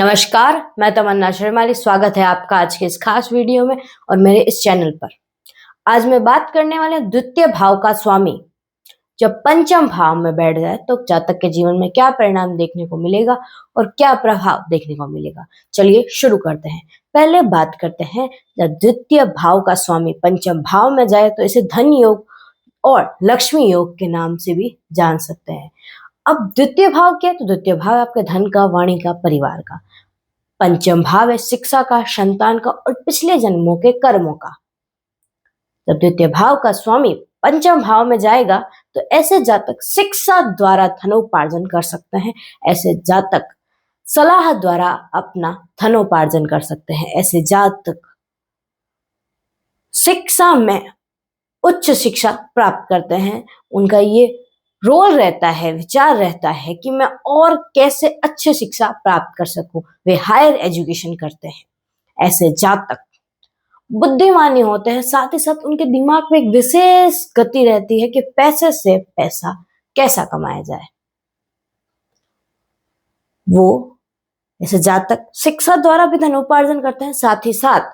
नमस्कार, मैं तमन्ना शर्माली। स्वागत है आपका आज के इस खास वीडियो में और मेरे इस चैनल पर। आज मैं बात करने वाले द्वितीय भाव का स्वामी जब पंचम भाव में बैठ जाए तो जातक के जीवन में क्या परिणाम देखने को मिलेगा और क्या प्रभाव देखने को मिलेगा। चलिए शुरू करते हैं। पहले बात करते हैं, जब द्वितीय भाव का स्वामी पंचम भाव में जाए तो इसे धन योग और लक्ष्मी योग के नाम से भी जान सकते हैं। अब द्वितीय भाव क्या है? तो द्वितीय भाव आपके धन का, वाणी का, परिवार का। पंचम भाव है शिक्षा का, संतान का और पिछले जन्मों के कर्मों का। जब द्वितीय भाव का स्वामी पंचम भाव में जाएगा तो ऐसे जातक शिक्षा द्वारा धनोपार्जन कर सकते हैं। ऐसे जातक सलाह द्वारा अपना धनोपार्जन कर सकते हैं। ऐसे जातक शिक्षा में उच्च शिक्षा प्राप्त करते हैं। उनका ये रोल रहता है, विचार रहता है कि मैं और कैसे अच्छे शिक्षा प्राप्त कर सकूं। वे हायर एजुकेशन करते हैं। ऐसे जातक बुद्धिमानी होते हैं, साथ ही साथ उनके दिमाग में एक विशेष गति रहती है कि पैसे से पैसा कैसा कमाया जाए। वो ऐसे जातक शिक्षा द्वारा भी धनोपार्जन करते हैं। साथ ही साथ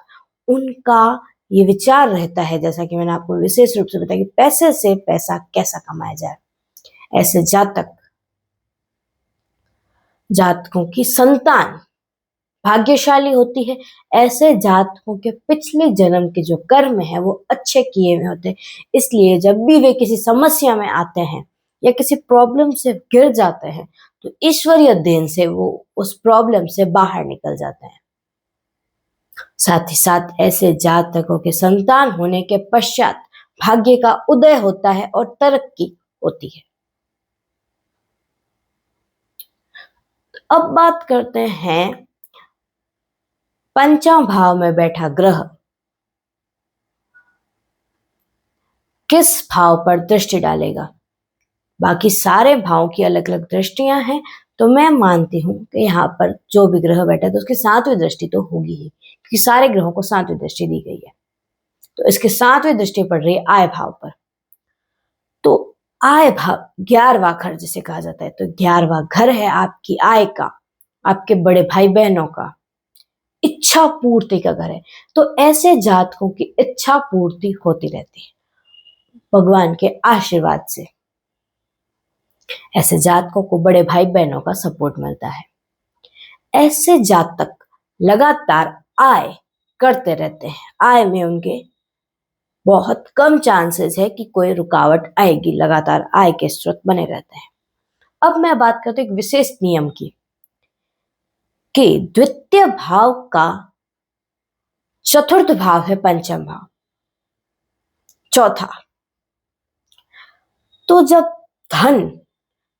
उनका ये विचार रहता है, जैसा कि मैंने आपको विशेष रूप से बताया, कि पैसे से पैसा कैसा कमाया जाए। ऐसे जातकों की संतान भाग्यशाली होती है। ऐसे जातकों के पिछले जन्म के जो कर्म है वो अच्छे किए हुए होते हैं। इसलिए जब भी वे किसी समस्या में आते हैं या किसी प्रॉब्लम से गिर जाते हैं तो ईश्वरीय देन से वो उस प्रॉब्लम से बाहर निकल जाते हैं। साथ ही साथ ऐसे जातकों के संतान होने के पश्चात भाग्य का उदय होता है और तरक्की होती है। अब बात करते हैं पंचम भाव में बैठा ग्रह किस भाव पर दृष्टि डालेगा। बाकी सारे भाव की अलग अलग दृष्टियां हैं, तो मैं मानती हूं कि यहाँ पर जो भी ग्रह बैठा है तो उसकी सातवीं दृष्टि तो होगी ही, क्योंकि सारे ग्रहों को सातवीं दृष्टि दी गई है। तो इसकी सातवीं दृष्टि पड़ रही है आय भाव पर। तो आय भाव 11वां घर जिसे कहा जाता है, तो 11वां घर है आपकी आय का, आपके बड़े भाई बहनों का, इच्छा पूर्ति का घर है। तो ऐसे जातकों की इच्छा पूर्ति होती रहती है भगवान के आशीर्वाद से। ऐसे जातकों को बड़े भाई बहनों का सपोर्ट मिलता है। ऐसे जातक लगातार आय करते रहते हैं। आय में उनके बहुत कम चांसेस है कि कोई रुकावट आएगी, लगातार आय के स्रोत बने रहते हैं। अब मैं बात करती हूँ एक विशेष नियम की, कि द्वितीय भाव का चतुर्थ भाव है पंचम भाव, चौथा। तो जब धन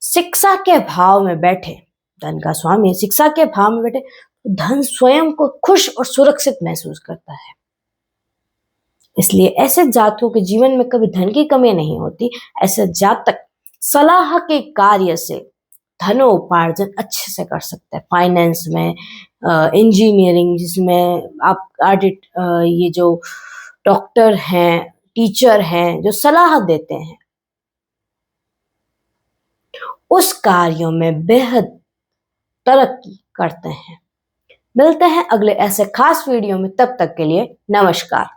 शिक्षा के भाव में बैठे, धन का स्वामी शिक्षा के भाव में बैठे, तो धन स्वयं को खुश और सुरक्षित महसूस करता है। इसलिए ऐसे जातकों के जीवन में कभी धन की कमी नहीं होती। ऐसे जातक सलाह के कार्य से धनोपार्जन अच्छे से कर सकते हैं। फाइनेंस में, इंजीनियरिंग जिसमें आप ऑडिट, ये जो डॉक्टर हैं, टीचर हैं, जो सलाह देते हैं, उस कार्यों में बेहद तरक्की करते हैं। मिलते हैं अगले ऐसे खास वीडियो में, तब तक के लिए नमस्कार।